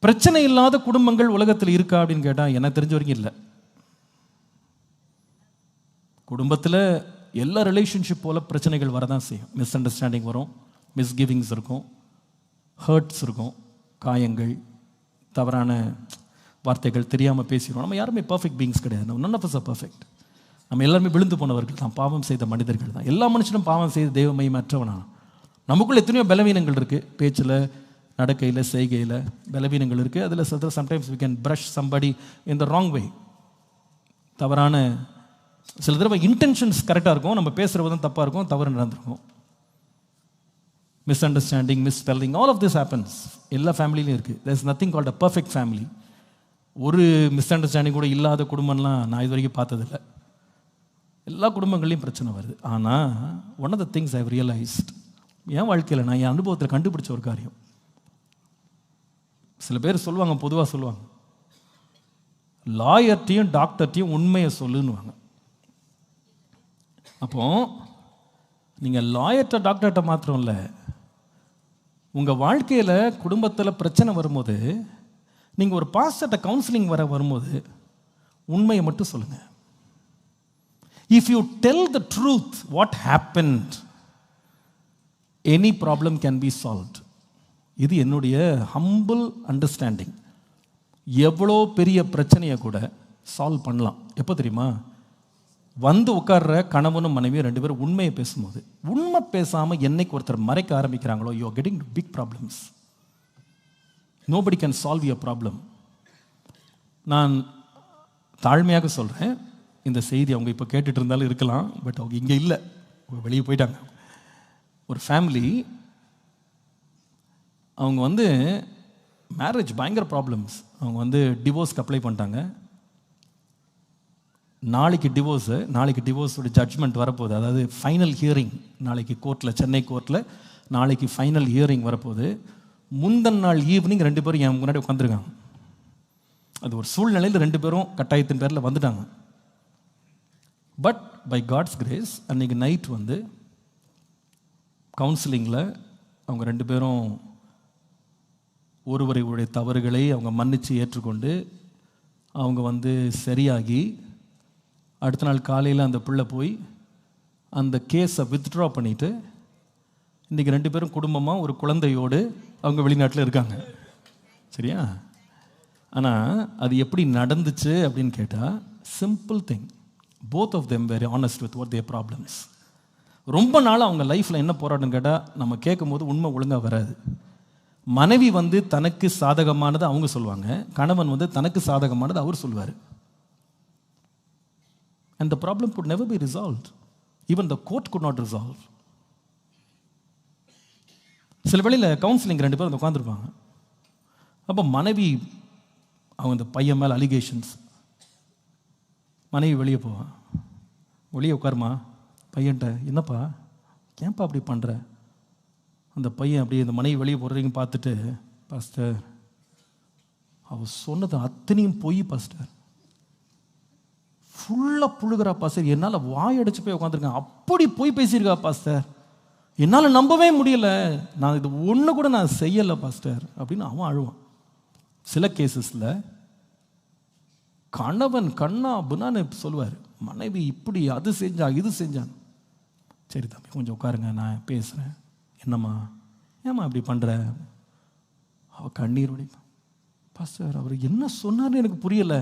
பிரச்சனை இல்லாத குடும்பங்கள் உலகத்தில் இருக்கா அப்படின்னு கேட்டால் எனக்கு தெரிஞ்ச வரைக்கும் இல்லை. குடும்பத்தில் எல்லா ரிலேஷன்ஷிப் போல பிரச்சனைகள் வரதான் செய்யும். மிஸ் அண்டர்ஸ்டாண்டிங் வரும், மிஸ்கிவிங்ஸ் இருக்கும், ஹர்ட்ஸ் இருக்கும், காயங்கள், தவறான வார்த்தைகள், தெரியாமல் பேசிடுவோம். நம்ம யாருமே பர்ஃபெக்ட் பீயிங்ஸ் கிடையாது. நம்ம none of us are perfect. நம்ம எல்லாருமே விழுந்து போனவர்கள் தான், பாவம் செய்த மனிதர்கள் தான். எல்லா மனுஷனும் பாவம் செய்த தெய்வமயமற்றவனா. நமக்குள்ள எத்தனையோ பலவீனங்கள் இருக்குது. பேச்சில், நடக்கையில், செய்கையில் பலவீனங்கள் இருக்குது. அதில் sometimes we can brush somebody in the wrong way. தவறான சில தடவை இன்டென்ஷன்ஸ் கரெக்டாக இருக்கும், நம்ம பேசுகிற விதம் தப்பாக இருக்கும், தவறு நடந்திருக்கும். Misunderstanding, misspelling, all of this happens. எல்லா ஃபேமிலியிலும் இருக்குது. There is nothing called a perfect family. ஒரு மிஸ் அண்டர்ஸ்டாண்டிங் கூட இல்லாத குடும்பம்லாம் நான் இது வரைக்கும் பார்த்ததில்லை. எல்லா குடும்பங்கள்லையும் பிரச்சனை வருது. ஆனால் one of the things I have realised, என் வாழ்க்கையில் நான் என் அனுபவத்தில் கண்டுபிடிச்ச ஒரு காரியம். சில பேர் சொல்லுவாங்க, பொதுவாக சொல்லுவாங்க, லாயர்ட்டையும் டாக்டர்ட்டையும் உண்மையை சொல்லுன்னுவாங்க. அப்போ நீங்கள் லாயர்கிட்ட டாக்டர்கிட்ட மாத்திரம் இல்லை, உங்கள் வாழ்க்கையில் குடும்பத்தில் பிரச்சனை வரும்போது நீங்கள் ஒரு பாஸ்டர்கிட்ட கவுன்சிலிங் வரும்போது உண்மையை மட்டும் சொல்லுங்கள். If you tell the truth what happened, any problem can be solved. இது என்னுடைய ஹம்பிள் அண்டர்ஸ்டாண்டிங். எவ்வளோ பெரிய பிரச்சனையை கூட சால்வ் பண்ணலாம். எப்போ தெரியுமா? வந்து உட்கார்ற கணவனும் மனைவியும் 2 பேரும் உண்மையை பேசும்போது. உண்மை பேசாமல் என்னைக்கு ஒருத்தர் மறைக்க ஆரம்பிக்கிறாங்களோ, you are getting big problems. Nobody can solve your problem. நான் தாழ்மையாக சொல்கிறேன், இந்த செய்தி அவங்க இப்போ கேட்டுட்டு இருந்தாலும் இருக்கலாம், பட் அவங்க இங்கே இல்லை, வெளியே போயிட்டாங்க. ஒரு ஃபேமிலி, அவங்க வந்து மேரேஜ் பயங்கர ப்ராப்ளம்ஸ். அவங்க வந்து டிவோர்ஸ்க்கு அப்ளை பண்ணிட்டாங்க. நாளைக்கு டிவோர்ஸோட ஜட்ஜ்மெண்ட் வரப்போகுது. அதாவது ஃபைனல் ஹியரிங் நாளைக்கு கோர்ட்டில், சென்னை கோர்ட்டில் நாளைக்கு ஃபைனல் ஹியரிங் வரப்போகுது. முந்தின நாள் ஈவினிங் 2 பேரும் என் முன்னாடி உட்காந்துருக்காங்க. அது ஒரு சூழ்நிலையில் 2 பேரும் கட்டாயத்தின் பேரில் வந்துட்டாங்க. பட் பை காட்ஸ் கிரேஸ் அன்றைக்கி நைட் வந்து கவுன்சிலிங்கில் அவங்க 2 பேரும் ஒருவருடைய தவறுகளை அவங்க மன்னித்து ஏற்றுக்கொண்டு அவங்க வந்து சரியாகி, அடுத்த நாள் காலையில் அந்த பிள்ளை போய் அந்த கேஸை வித்ட்ரா பண்ணிவிட்டு இன்றைக்கி 2 பேரும் குடும்பமாக ஒரு குழந்தையோடு அவங்க வெளிநாட்டில் இருக்காங்க. சரியா? ஆனால் அது எப்படி நடந்துச்சு அப்படின்னு கேட்டால், simple thing. Both of them very honest with what their problems. ரொம்ப நாள் அவங்க லைஃப்பில் என்ன போராட்டம்னு கேட்டால், நம்ம கேட்கும் போது உண்மை ஒழுங்காக வராது. மனைவி வந்து தனக்கு சாதகமானது அவங்க சொல்லுவாங்க, கணவன் வந்து தனக்கு சாதகமானது அவர் சொல்லுவார். And the problem could never be resolved. Even the court could not resolve. சில வேளையில் கவுன்சிலிங் 2 பேரும் உட்காந்துருப்பாங்க. அப்போ மனைவி, அவங்க இந்த பையன் மேலே அலிகேஷன்ஸ். மனைவி வெளியே போவான், வெளியே உட்காருமா பையன்ட்ட, என்னப்பா ஏன்ப்பா அப்படி பண்ணுற? அந்த பையன் அப்படியே இந்த மனைவி வெளியே போடுறதையும் பார்த்துட்டு, பாஸ்டர் அவ சொன்னது அத்தனையும் பொய் பாஸ்டர், ஃபுல்லாக புழுகிறா பாஸ்டர், என்னால் வாயடைச்சு போய் உட்காந்துருக்கேன், அப்படி போய் பேசியிருக்கா பாஸ்டர், என்னால் நம்பவே முடியலை, நான் இது ஒன்று கூட நான் செய்யலை பாஸ்டர் அப்படின்னு அவன் அழுவான். சில கேசஸில் கணவன் கண்ணா அப்படின்னான்னு சொல்லுவார், மனைவி இப்படி அது செஞ்சா இது செஞ்சான். சரி தம்பி கொஞ்சம் உட்காருங்க, நான் பேசுகிறேன். என்னம்மா ஏம்மா இப்படி பண்ணுற? அவள் கண்ணீர் வடிப்பா, பாஸ்டர் அவர் என்ன சொன்னார்னு எனக்கு புரியலை,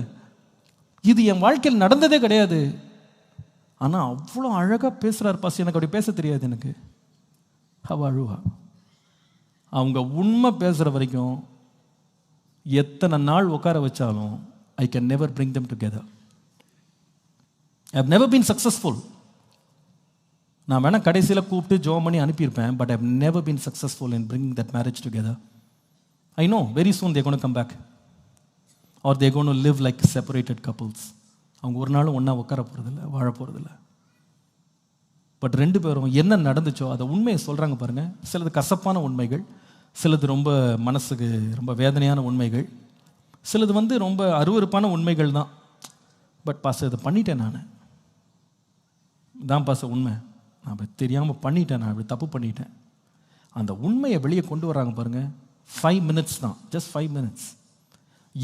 இது என் வாழ்க்கையில் நடந்ததே கிடையாது, ஆனால் அவ்வளோ அழகாக பேசுகிறார் பாஸ்டர், எனக்கு அப்படி பேச தெரியாது எனக்கு. அவள் அழுவா. அவங்க உண்மை பேசுகிற வரைக்கும் எத்தனை நாள் உட்கார வச்சாலும் I can never bring them together. I have never been successful. நான் வேணா கடைசியில் கூப்பிட்டு ஜோம் பண்ணி அனுப்பியிருப்பேன், but I have never been successful in bringing that marriage together. I know very soon they are going to come back or they are going to live like separated couples. அவங்க ஒரு நாளும் ஒன்றா உட்கார போகிறதில்ல, வாழ போகிறதில்ல. பட் 2 பேரும் என்ன நடந்துச்சோ அதை உண்மையை சொல்கிறாங்க பாருங்கள். சிலது கசப்பான உண்மைகள், சிலது ரொம்ப மனசுக்கு ரொம்ப வேதனையான உண்மைகள், சிலது வந்து ரொம்ப அருவருப்பான உண்மைகள் தான். பட் பாஸ்டர் இதை பண்ணிட்டேன், நான் தான் பாஸ்டர் உண்மை, நான் அப்படி தெரியாமல் பண்ணிட்டேன், நான் அப்படி தப்பு பண்ணிட்டேன். அந்த உண்மையை வெளியே கொண்டு வராங்க பாருங்கள். 5 minutes தான், ஜஸ்ட் 5 minutes.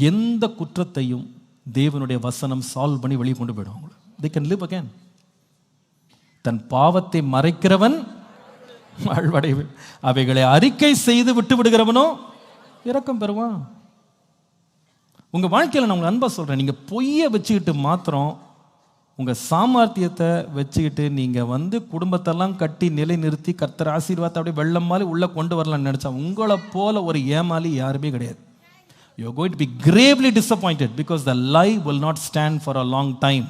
எந்த குற்றத்தையும் தேவனுடைய வசனம் சால்வ் பண்ணி வெளியே கொண்டு போயிடும் அவங்களை. they can live again. தன் பாவத்தை மறைக்கிறவன் வாழ்வடைவு, அவைகளை அறிக்கை செய்து விட்டு விடுகிறவனோ இரக்கம் பெறுவான். உங்க வாழ்க்கையில் நான் உங்க அன்பா சொல்றேன், நீங்க பொய்யை வச்சுக்கிட்டு மாத்திரம் உங்க சாமர்த்தியத்தை வச்சுக்கிட்டு நீங்க குடும்பத்தெல்லாம் கட்டி நிலை நிறுத்தி கர்த்தர் ஆசீர்வாதத்தை அப்படியே வெள்ளம் மாதிரி உள்ள கொண்டு வரலாம்னு நினைச்சா உங்களை போல ஒரு ஏமாளி யாருமே கிடையாது. You are going to be gravely disappointed because the lie will not stand for a long time.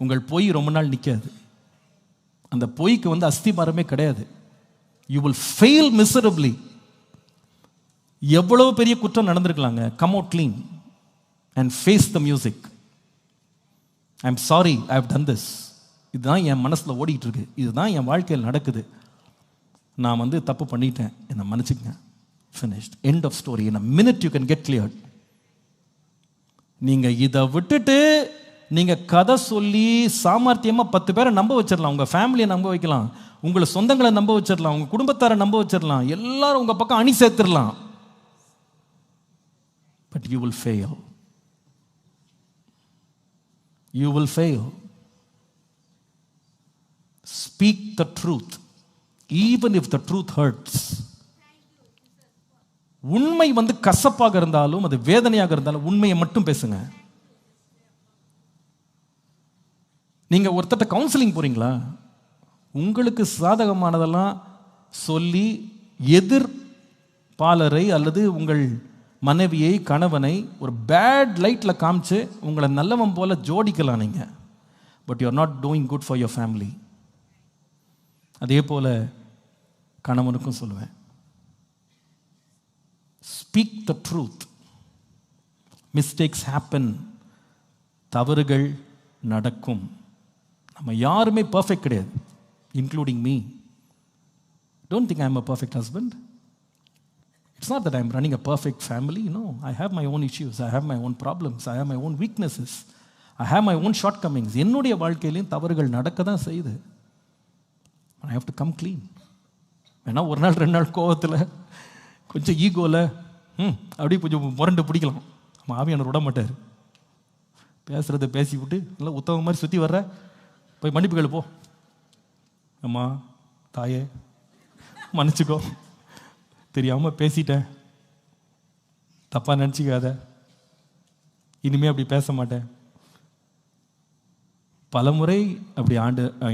உங்கள் பொய் ரொம்ப நாள் நிற்காது. அந்த பொய்க்கு அஸ்திபாரமே கிடையாது. You will fail miserably. எவ்வளவு பெரிய குற்றம் நடந்திருக்கலாங்க. Come out clean and face the music. I'm sorry I have done this. இதுதான் என் மனசில் ஓடிட்டு இருக்கு, இதுதான் என் வாழ்க்கையில் நடக்குது, நான் தப்பு பண்ணிட்டேன், என்னை மன்னிச்சுக்கங்க. Finished. End of story. In a minute you can get cleared. நீங்க இதை விட்டுட்டு நீங்க கதை சொல்லி சாமர்த்தியமா 10 பேரை நம்ப வச்சிடலாம், உங்க ஃபேமிலியை நம்ப வைக்கலாம், உங்களை சொந்தங்களை நம்ப வச்சிடலாம், உங்க குடும்பத்தாரை நம்ப வச்சிடலாம், எல்லாரும் உங்க பக்கம் அணி சேர்த்துடலாம். But you will fail. You will fail. Speak the truth, even if the truth hurts. உண்மை கசப்பாக இருந்தாலும் அது வேதனையாக இருந்தாலும் உண்மையை மட்டும் பேசுங்க. நீங்க ஒருத்தட்ட கவுன்சிலிங் போறீங்களா, உங்களுக்கு சாதகமானதெல்லாம் சொல்லி எதிர் பாலரை அல்லது உங்கள் மனைவியை கணவனை ஒரு பேட் லைட்ல காமிச்சு உங்களை நல்லவன் போல ஜோடிக்கலாம் நீங்க. But you are not doing good for your family. அதே போல கணவனுக்கும் சொல்லுவேன், speak the truth. Mistakes happen. தவறுகள் நடக்கும். நம்ம யாருமே perfect கிடையாது, including me. Don't think I am a perfect husband. It's not that I am running a perfect family. No, I have my own issues, I have my own problems, I have my own weaknesses, I have my own shortcomings. என்னுடைய வாழ்க்கையிலும் தவறுகள் நடக்க தான் செய்யுது. I have to come clean. வேணா ஒரு நாள் 2 நாள் கோவத்தில் கொஞ்சம் ஈகோவில் அப்படியே கொஞ்சம் முரண்டு பிடிக்கலாம். ஆவியானவர் விட மாட்டார். பேசுகிறத பேசி விட்டு நல்லா உத்தவங்க மாதிரி சுற்றி வர்ற, போய் மன்னிப்பு கேளு போ, அம்மா தாயே மன்னிச்சுக்கோ, தெரியாமல் பேசிட்டேன், தப்பாக நினச்சிக்காத, இனிமேல் அப்படி பேச மாட்டேன். பல முறை அப்படி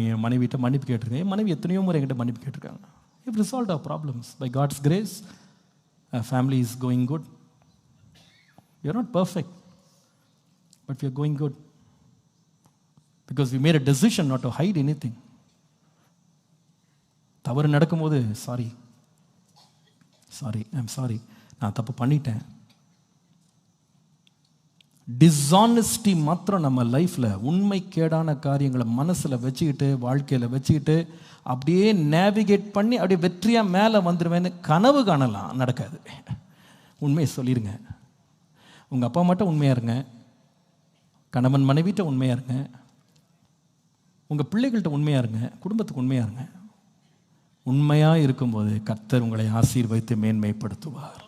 என் மனைவிட்ட மன்னிப்பு கேட்டிருக்கேன். என் மனைவி எத்தனையோ முறை என்கிட்ட மன்னிப்பு கேட்டிருக்காங்க. We've resolved our problems by God's grace. Our family is going good. We are not perfect, but we are going good because we made a decision not to hide anything. தவறு நடக்கும்போது சாரி, ஐம் சாரி, நான் தப்பு பண்ணிட்டேன். Dishonesty மாத்திரம் நம்ம லைஃப்ல உண்மைக்கேடான காரியங்களை மனசுல வச்சுக்கிட்டு வாழ்க்கையில வச்சுக்கிட்டு அப்படியே நேவிகேட் பண்ணி அப்படியே வெற்றியா மேலே வந்துடுவேன்னு கனவு காணலாம், நடக்காது. உண்மையை சொல்லிடுங்க. உங்க அப்பா மட்டும் உண்மையா இருங்க, கணவன் மனைவிட்ட உண்மையா இருங்க, உங்க பிள்ளைகள்கிட்ட உண்மையா இருங்க, குடும்பத்துக்கு உண்மையா இருங்க. உண்மையா இருக்கும்போது கர்த்தர் உங்களை ஆசீர்வதித்து மேன்மைப்படுத்துவார்.